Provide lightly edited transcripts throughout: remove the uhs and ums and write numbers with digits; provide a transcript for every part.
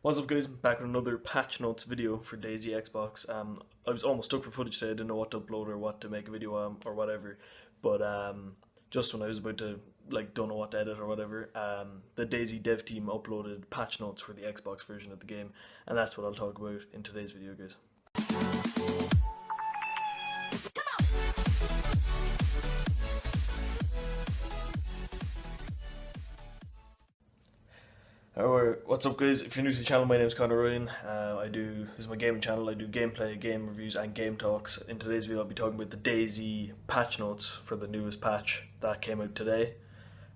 What's up guys, back with another patch notes video for DayZ Xbox. I was almost stuck for footage today, I didn't know what to upload or what to make a video on or whatever, but just when I was about to, don't know what to edit or whatever, the DayZ dev team uploaded patch notes for the Xbox version of the game, and that's what I'll talk about in today's video guys. Alright, what's up guys, if you're new to the channel, my name is Connor Ryan. This is my gaming channel. I do gameplay, game reviews and game talks. In today's video I'll be talking about the DayZ patch notes for the newest patch that came out today.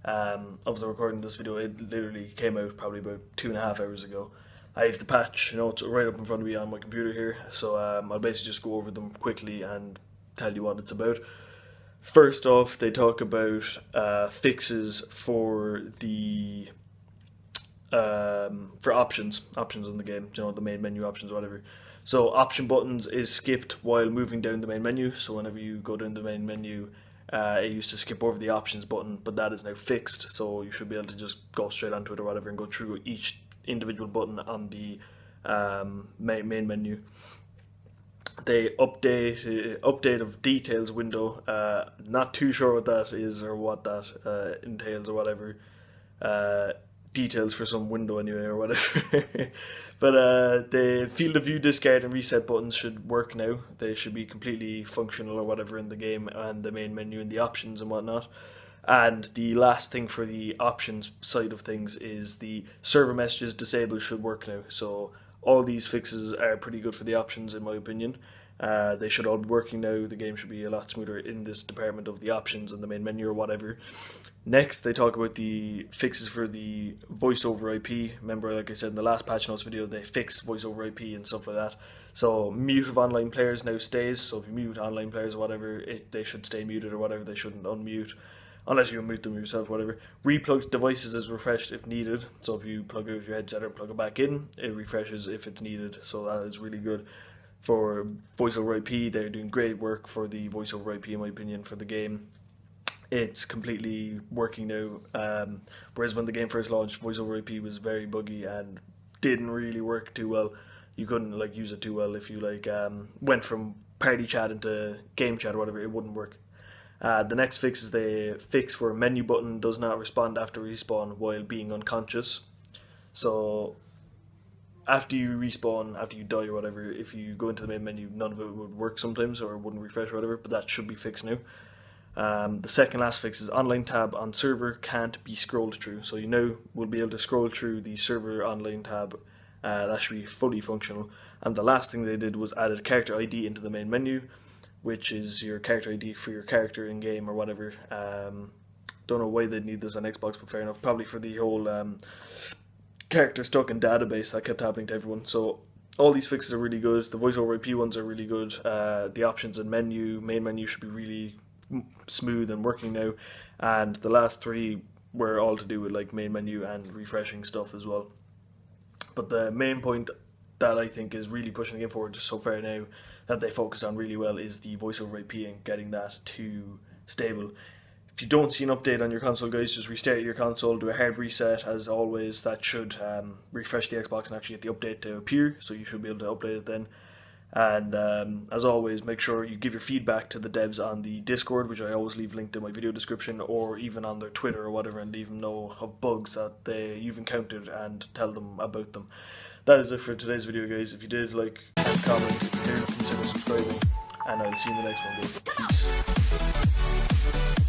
Obviously recording this video, it literally came out probably about 2.5 hours ago. I have the patch notes right up in front of me on my computer here, so I'll basically just go over them quickly and tell you what it's about. First off, they talk about fixes for the options in the game, the main menu options or whatever. So option buttons is skipped while moving down the main menu, so whenever you go down the main menu, it used to skip over the options button, but that is now fixed, so you should be able to just go straight onto it or whatever and go through each individual button on the main menu. They update of details window, not too sure what that is or what that entails or whatever. Details for some window anyway or whatever. But the field of view, discard and reset buttons should work now. They should be completely functional or whatever in the game, and the main menu and the options and whatnot. And the last thing for the options side of things is the server messages disable should work now. So all these fixes are pretty good for the options in my opinion. They should all be working now. The game should be a lot smoother in this department of the options and the main menu or whatever. Next, they talk about the fixes for the voice over IP. Remember, like I said in the last patch notes video, they fixed voice over IP and stuff like that. So mute of online players now stays. So if you mute online players or whatever, they should stay muted or whatever. They shouldn't unmute unless you mute them yourself, whatever. Replugged devices is refreshed if needed. So if you plug out your headset or plug it back in, it refreshes if it's needed. So that is really good. For voice over IP, they're doing great work for the voice over IP in my opinion for the game. It's completely working now, whereas when the game first launched, voice over IP was very buggy and didn't really work too well. You couldn't use it too well if you went from party chat into game chat or whatever, it wouldn't work. The next fix is the fix for menu button does not respond after respawn while being unconscious. So after you respawn, after you die or whatever, if you go into the main menu, none of it would work sometimes or it wouldn't refresh or whatever, but that should be fixed now. The second last fix is online tab on server can't be scrolled through. So you now will be able to scroll through the server online tab. That should be fully functional. And the last thing they did was added character ID into the main menu, which is your character ID for your character in game or whatever. Don't know why they'd need this on Xbox, but fair enough. Probably for the whole character stuck in database that kept happening to everyone. So all these fixes are really good. The voice over IP ones are really good. The options and main menu should be really smooth and working now, and the last three were all to do with main menu and refreshing stuff as well. But the main point that I think is really pushing the game forward so far now that they focus on really well is the voice over IP and getting that to stable. If you don't see an update on your console guys, just restart your console, do a hard reset as always. That should refresh the Xbox and actually get the update to appear, so you should be able to update it then. And as always, make sure you give your feedback to the devs on the Discord, which I always leave linked in my video description, or even on their Twitter or whatever, and leave them know of bugs that you've encountered and tell them about them. That is it for today's video guys. If you did like and comment, consider subscribing, and I'll see you in the next one guys. Peace.